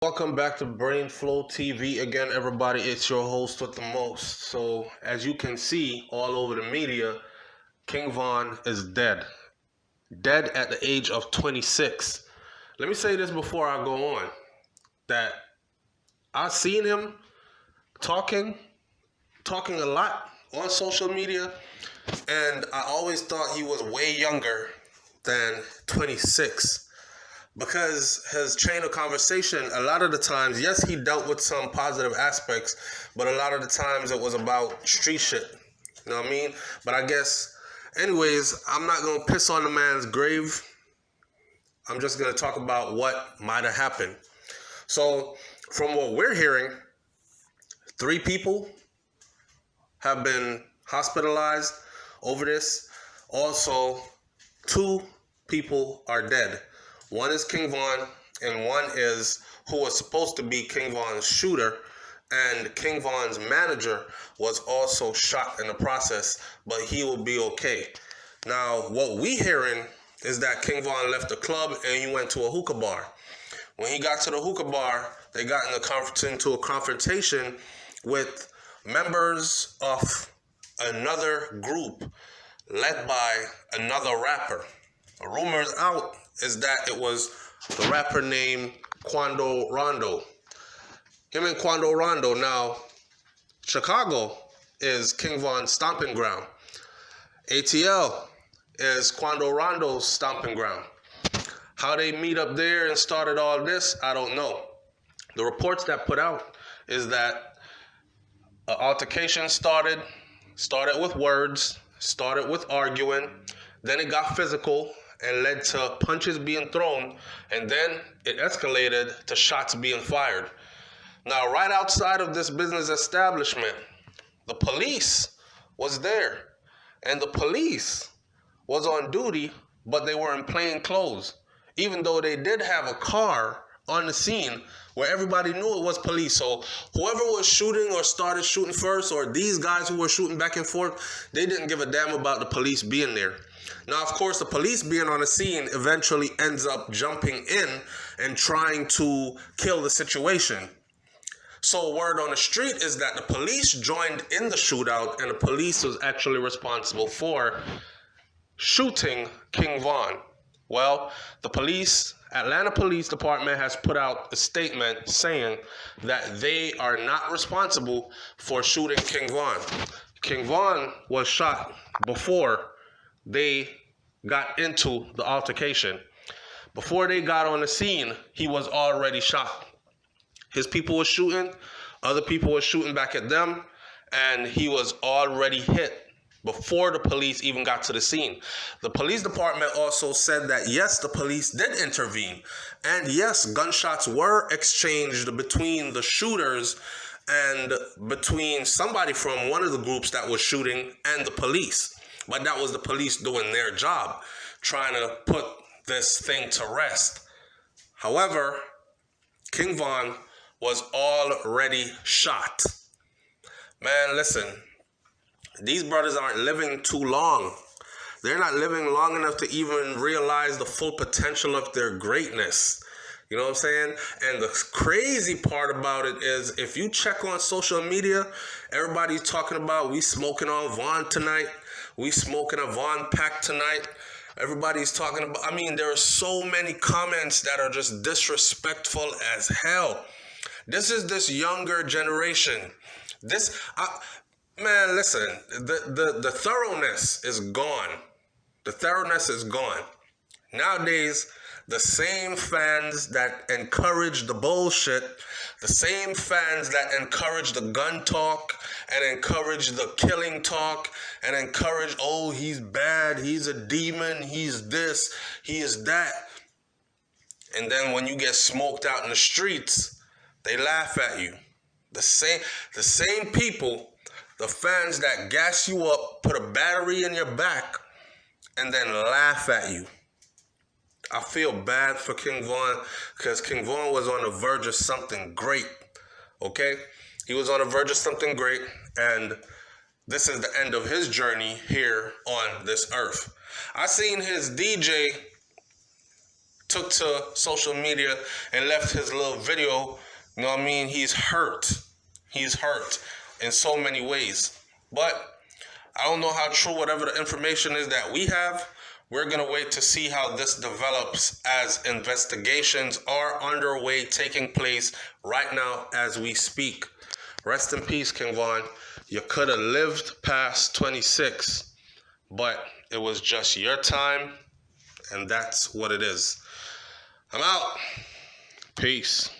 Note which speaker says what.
Speaker 1: Welcome back to BrainFLoTv again, everybody. It's your host with the most. So, as you can see all over the media, King Von is dead. Dead at the age of 26. Let me say this before I go on that I've seen him talking, talking a lot on social media, and I always thought he was way younger than 26. Because his chain of conversation, a lot of the times, yes, he dealt with some positive aspects, but a lot of the times it was about street shit. You know what I mean? But I guess, anyways, I'm not going to piss on the man's grave. I'm just going to talk about what might have happened. So, from what we're hearing, 3 people have been hospitalized over this. Also, 2 people are dead. One is King Von, and one is who was supposed to be King Von's shooter, and King Von's manager was also shot in the process, but he will be okay. Now, what we hearing is that King Von left the club and he went to a hookah bar. When he got to the hookah bar, they got into a confrontation with members of another group led by another rapper. The rumors out is that it was the rapper named Quando Rando. Him and Quando Rando. Now, Chicago is King Von's stomping ground. ATL is Quando Rondo's stomping ground. How they meet up there and started all this, I don't know. The reports that put out is that an altercation started with words, started with arguing, then it got physical, and led to punches being thrown, and then it escalated to shots being fired. Now, right outside of this business establishment, the police was there, and the police was on duty, but they were in plain clothes, even though they did have a car on the scene where everybody knew it was police. So whoever was shooting or started shooting first, or these guys who were shooting back and forth, they didn't give a damn about the police being there. Now, of course, the police being on the scene eventually ends up jumping in and trying to kill the situation. So word on the street is that the police joined in the shootout, and the police was actually responsible for shooting King Von. Well, the Atlanta Police Department has put out a statement saying that they are not responsible for shooting King Von. King Von was shot before they got into the altercation. Before they got on the scene, he was already shot. His people were shooting, other people were shooting back at them, and he was already hit before the police even got to the scene. The police department also said that yes, the police did intervene, and yes, gunshots were exchanged between the shooters and between somebody from one of the groups that was shooting and the police. But that was the police doing their job, trying to put this thing to rest. However, King Von was already shot. Man, listen, these brothers aren't living too long. They're not living long enough to even realize the full potential of their greatness. You know what I'm saying? And the crazy part about it is, if you check on social media, everybody's talking about, we smoking on Von tonight. We smoking a Von pack tonight. Everybody's talking about, there are so many comments that are just disrespectful as hell. This is this younger generation. Man, listen, the thoroughness is gone. The thoroughness is gone. Nowadays, the same fans that encourage the bullshit, the same fans that encourage the gun talk and encourage the killing talk and encourage, oh, he's bad, he's a demon, he's this, he is that. And then when you get smoked out in the streets, they laugh at you. The same people, the fans that gas you up, put a battery in your back, and then laugh at you. I feel bad for King Von, because King Von was on the verge of something great, okay? He was on the verge of something great, and this is the end of his journey here on this earth. I seen his DJ took to social media and left his little video. You know what I mean? He's hurt. He's hurt in so many ways. But I don't know how true whatever the information is that we have. We're going to wait to see how this develops as investigations are underway, taking place right now as we speak. Rest in peace, King Von. You could have lived past 26, but it was just your time, and that's what it is. I'm out. Peace.